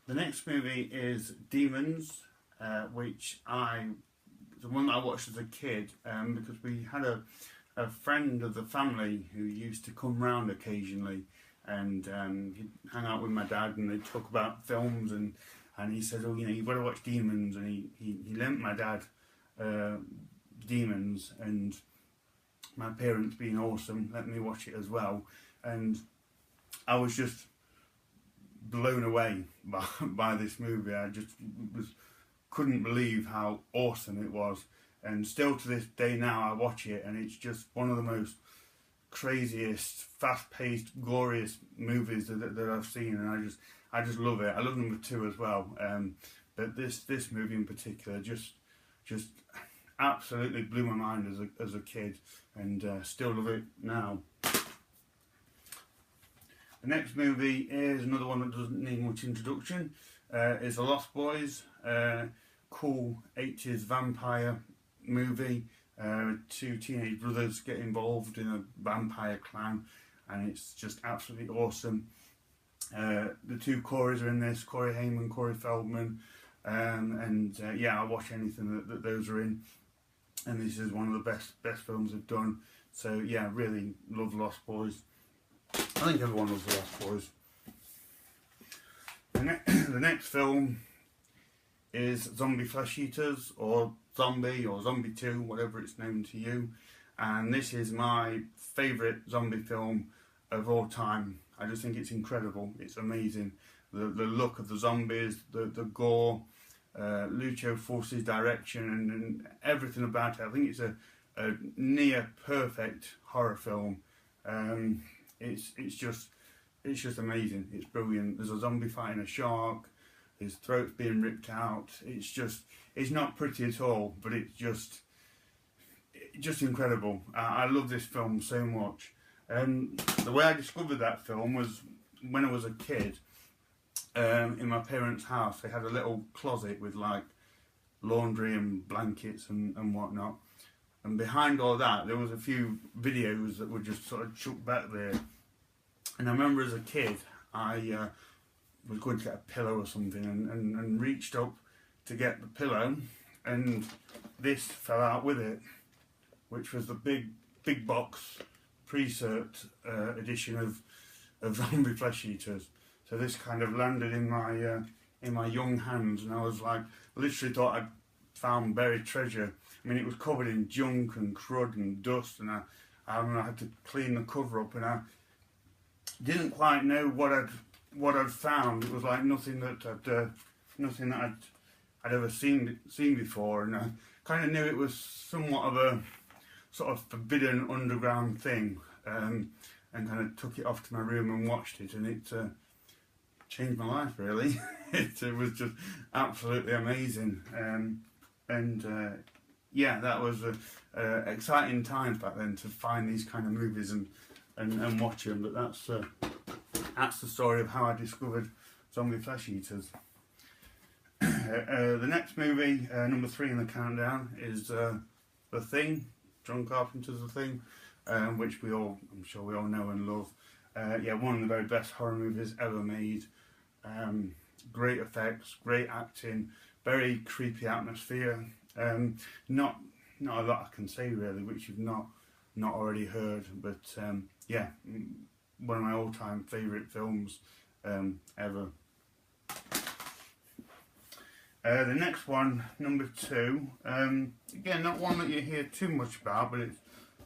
The next movie is Demons, which the one that I watched as a kid, because we had a friend of the family who used to come round occasionally, and he'd hang out with my dad, and they'd talk about films, and he said, oh, you know, you've got to watch Demons, and he lent my dad Demons, and my parents, being awesome, let me watch it as well, and I was just blown away by this movie. I just couldn't believe how awesome it was, and still to this day now I watch it and it's just one of the most craziest, fast-paced, glorious movies that I've seen, and I just love it. I love number 2 as well, but this movie in particular just absolutely blew my mind as a kid, and still love it now. The next movie is another one that doesn't need much introduction. It's The Lost Boys, cool 80s vampire movie. 2 teenage brothers get involved in a vampire clan, and it's just absolutely awesome. The 2 Corys are in this, Corey Haim, Corey Feldman, and yeah, I watch anything that those are in, and this is one of the best films they've done. So yeah, really love Lost Boys. I think everyone loves The Lost Boys. The next film is Zombie Flesheaters, or Zombie 2, whatever it's known to you. And this is my favourite zombie film of all time. I just think it's incredible. It's amazing. The look of the zombies, the gore, Lucio Fulci's direction, and everything about it. I think it's a near perfect horror film. It's just amazing. It's brilliant. There's a zombie fighting a shark. His throat's being ripped out. It's not pretty at all, but it's just incredible. I love this film so much. The way I discovered that film was when I was a kid. In my parents' house, they had a little closet with like laundry and blankets and whatnot. And behind all that, there was a few videos that were just sort of chucked back there. And I remember as a kid, I was going to get a pillow or something, and reached up to get the pillow, and this fell out with it, which was the big box pre-cert edition of Zombie Flesheaters. So this kind of landed in my young hands, and I was like, literally thought I'd found buried treasure. I mean, it was covered in junk and crud and dust, and I had to clean the cover up, and I didn't quite know what I'd found. It was like nothing that I'd ever seen before, and I kind of knew it was somewhat of a sort of forbidden underground thing, and kind of took it off to my room and watched it, and it changed my life really. It was just absolutely amazing, and yeah, that was exciting times back then to find these kind of movies and watch them. But that's the story of how I discovered Zombie Flesheaters. The next movie, number 3 in the countdown, is The Thing, John Carpenter's The Thing, which I'm sure we all know and love. Yeah, one of the very best horror movies ever made. Great effects, great acting, very creepy atmosphere. Not a lot I can say really, which you've not already heard, but yeah, one of my all-time favourite films ever. The next one, number 2, again, not one that you hear too much about, but it's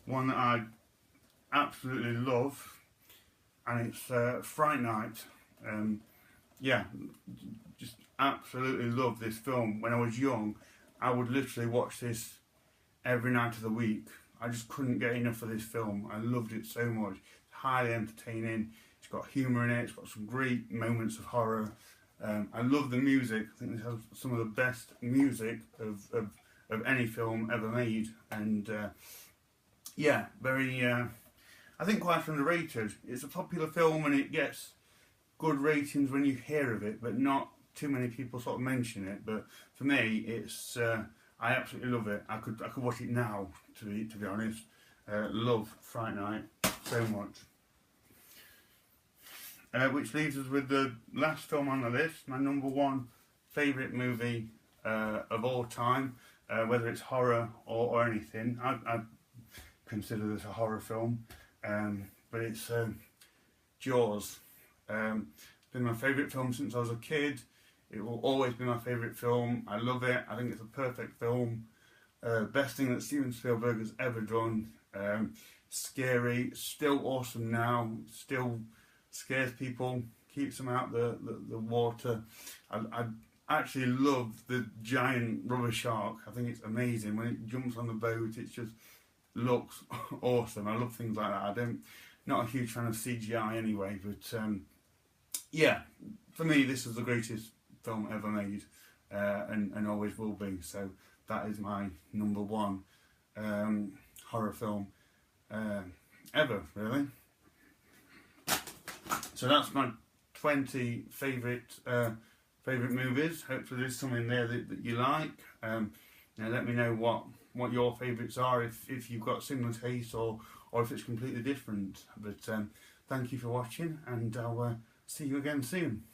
one that I absolutely love, and it's Fright Night. Yeah, just absolutely love this film. When I was young, I would literally watch this every night of the week. I just couldn't get enough of this film. I loved it so much. It's highly entertaining. It's got humour in it. It's got some great moments of horror. I love the music. I think this has some of the best music of any film ever made. And yeah, very, I think quite underrated. It's a popular film and it gets good ratings when you hear of it, but not too many people sort of mention it. But for me, it's I absolutely love it. I could watch it now, to be honest. Love Fright Night so much. which leaves us with the last film on the list, my number one favourite movie of all time, whether it's horror or anything. I consider this a horror film, but it's Jaws. It's been my favourite film since I was a kid. It will always be my favourite film. I love it. I think it's a perfect film. Best thing that Steven Spielberg has ever done. Scary, still awesome now, still scares people, keeps them out the water. I actually love the giant rubber shark. I think it's amazing when it jumps on the boat. It just looks awesome. I love things like that. Not a huge fan of CGI anyway, but yeah, for me this is the greatest film ever made, and always will be. So that is my number one horror film ever, really. So that's my 20 favourite movies. Hopefully there's some in there that you like. Let me know what your favourites are, if you've got similar taste or if it's completely different. But thank you for watching, and I'll see you again soon.